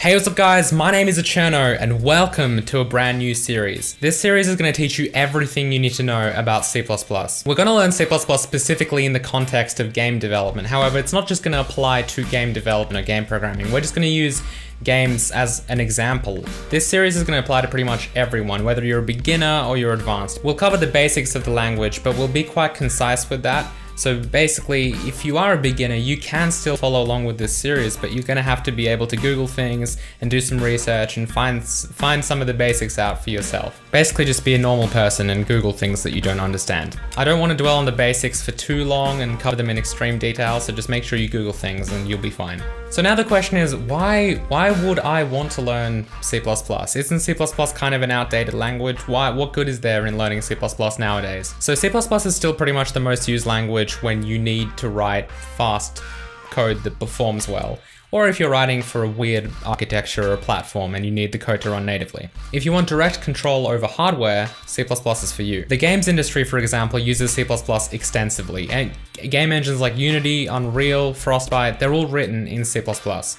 Hey, what's up guys? My name is Echerno and welcome to a brand new series. This series is going to teach you everything you need to know about C++. We're going to learn C++ specifically in the context of game development. However, it's not just going to apply to game development or game programming. We're just going to use games as an example. This series is going to apply to pretty much everyone, whether you're a beginner or you're advanced. We'll cover the basics of the language, but we'll be quite concise with that. So basically, if you are a beginner, you can still follow along with this series, but you're going to have to be able to Google things and do some research and find some of the basics out for yourself. Basically, just be a normal person and Google things that you don't understand. I don't want to dwell on the basics for too long and cover them in extreme detail, so just make sure you Google things and you'll be fine. So now the question is, why would I want to learn C++? Isn't C++ kind of an outdated language? What good is there in learning C++ nowadays? So C++ is still pretty much the most used language when you need to write fast code that performs well, or if you're writing for a weird architecture or platform and you need the code to run natively. If you want direct control over hardware, C++ is for you. The games industry, for example, uses C++ extensively, and game engines like Unity, Unreal, Frostbite, they're all written in C++.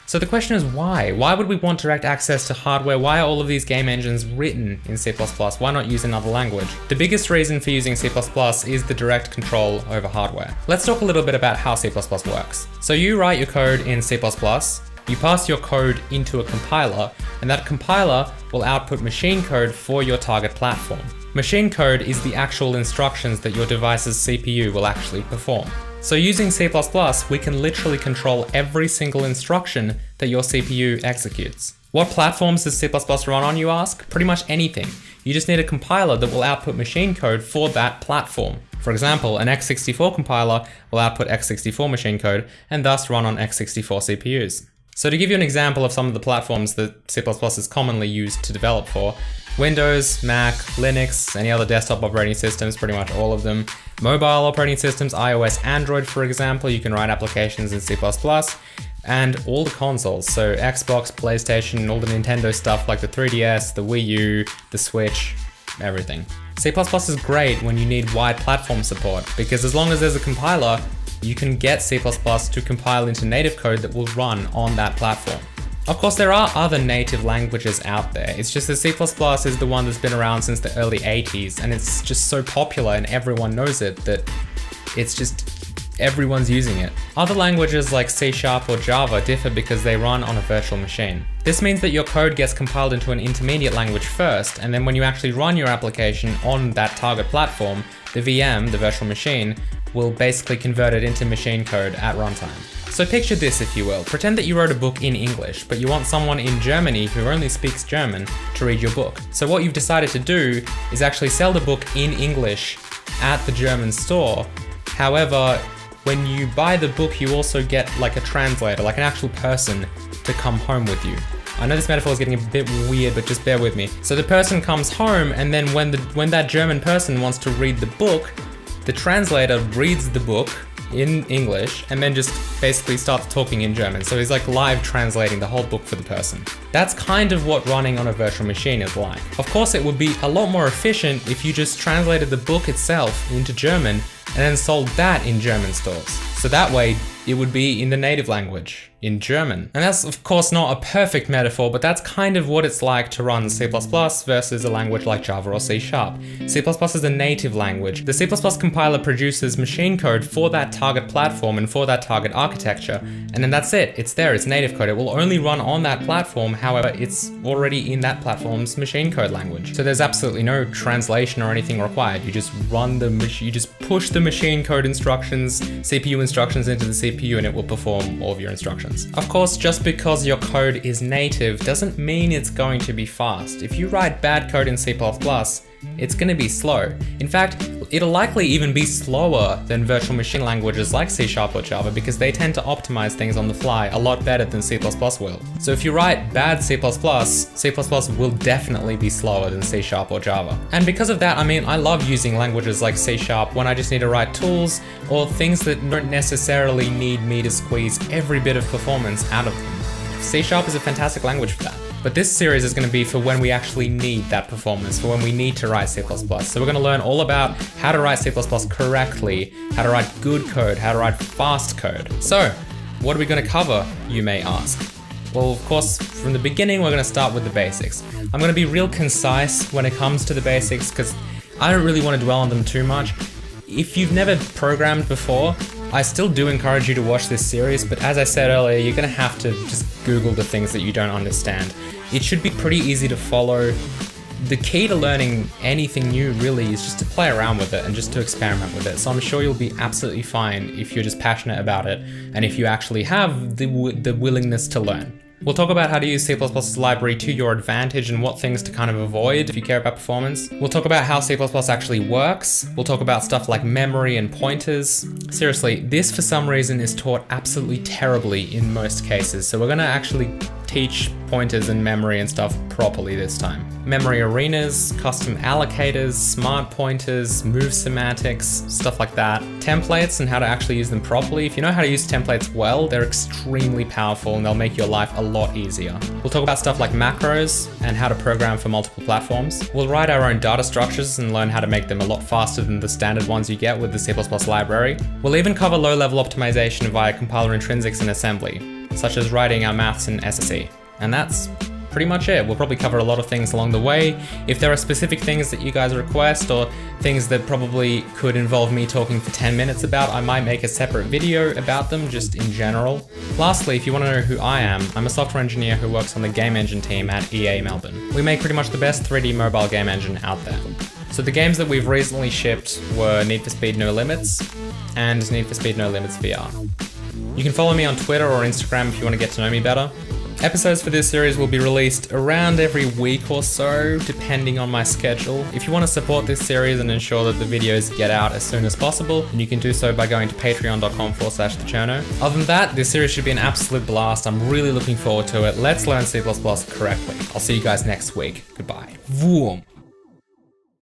So the question is why? Why would we want direct access to hardware? Why are all of these game engines written in C++? Why not use another language? The biggest reason for using C++ is the direct control over hardware. Let's talk a little bit about how C++ works. So you write your code in C++, you pass your code into a compiler, and that compiler will output machine code for your target platform. Machine code is the actual instructions that your device's CPU will actually perform. So using C++, we can literally control every single instruction that your CPU executes. What platforms does C++ run on, you ask? Pretty much anything. You just need a compiler that will output machine code for that platform. For example, an x64 compiler will output x64 machine code and thus run on x64 CPUs. So to give you an example of some of the platforms that C++ is commonly used to develop for, Windows, Mac, Linux, any other desktop operating systems, pretty much all of them. Mobile operating systems, iOS, Android, for example, you can write applications in C++. And all the consoles, so Xbox, PlayStation, all the Nintendo stuff like the 3DS, the Wii U, the Switch, everything. C++ is great when you need wide platform support, because as long as there's a compiler, you can get C++ to compile into native code that will run on that platform. Of course, there are other native languages out there. It's just that C++ is the one that's been around since the early 80s, and it's just so popular and everyone knows it that it's just everyone's using it. Other languages like C# or Java differ because they run on a virtual machine. This means that your code gets compiled into an intermediate language first, and then when you actually run your application on that target platform, the VM, the virtual machine, will basically convert it into machine code at runtime. So picture this, if you will. Pretend that you wrote a book in English, but you want someone in Germany who only speaks German to read your book. So what you've decided to do is actually sell the book in English at the German store. However, when you buy the book, you also get like a translator, like an actual person to come home with you. I know this metaphor is getting a bit weird, but just bear with me. So the person comes home, and then when that German person wants to read the book, the translator reads the book in English and then just basically starts talking in German. So he's like live translating the whole book for the person. That's kind of what running on a virtual machine is like. Of course, it would be a lot more efficient if you just translated the book itself into German and then sold that in German stores. So that way, it would be in the native language, in German. And that's of course not a perfect metaphor, but that's kind of what it's like to run C++ versus a language like Java or C#. C++ is a native language. The C++ compiler produces machine code for that target platform and for that target architecture, and then that's it. It's there, it's native code. It will only run on that platform, however, it's already in that platform's machine code language. So there's absolutely no translation or anything required. You just you just push the machine code instructions, CPU instructions into the CPU, and it will perform all of your instructions. Of course, just because your code is native doesn't mean it's going to be fast. If you write bad code in C++, it's going to be slow. In fact, it'll likely even be slower than virtual machine languages like C# or Java because they tend to optimize things on the fly a lot better than C++ will. So if you write bad C++, C++ will definitely be slower than C# or Java. And because of that, I love using languages like C# when I just need to write tools or things that don't necessarily need me to squeeze every bit of performance out of them. C# is a fantastic language for that. But this series is going to be for when we actually need that performance, for when we need to write C++. So we're going to learn all about how to write C++ correctly, how to write good code, how to write fast code. So, what are we going to cover, you may ask? Well, of course, from the beginning, we're going to start with the basics. I'm going to be real concise when it comes to the basics because I don't really want to dwell on them too much. If you've never programmed before, I still do encourage you to watch this series, but as I said earlier, you're going to have to just Google the things that you don't understand. It should be pretty easy to follow. The key to learning anything new really is just to play around with it and just to experiment with it. So I'm sure you'll be absolutely fine if you're just passionate about it and if you actually have the willingness to learn. We'll talk about how to use C++'s library to your advantage and what things to kind of avoid if you care about performance. We'll talk about how C++ actually works. We'll talk about stuff like memory and pointers. Seriously, this for some reason is taught absolutely terribly in most cases, so we're gonna actually teach pointers and memory and stuff properly this time. Memory arenas, custom allocators, smart pointers, move semantics, stuff like that. Templates and how to actually use them properly. If you know how to use templates well, they're extremely powerful and they'll make your life a lot easier. We'll talk about stuff like macros and how to program for multiple platforms. We'll write our own data structures and learn how to make them a lot faster than the standard ones you get with the C++ library. We'll even cover low-level optimization via compiler intrinsics and assembly, such as writing our maths in SSE. And that's pretty much it. We'll probably cover a lot of things along the way. If there are specific things that you guys request or things that probably could involve me talking for 10 minutes about, I might make a separate video about them just in general. Lastly, if you want to know who I am, I'm a software engineer who works on the game engine team at EA Melbourne. We make pretty much the best 3D mobile game engine out there. So the games that we've recently shipped were Need for Speed No Limits and Need for Speed No Limits VR. You can follow me on Twitter or Instagram if you want to get to know me better. Episodes for this series will be released around every week or so, depending on my schedule. If you want to support this series and ensure that the videos get out as soon as possible, then you can do so by going to patreon.com/thecherno. Other than that, this series should be an absolute blast. I'm really looking forward to it. Let's learn C++ correctly. I'll see you guys next week. Goodbye. Vroom.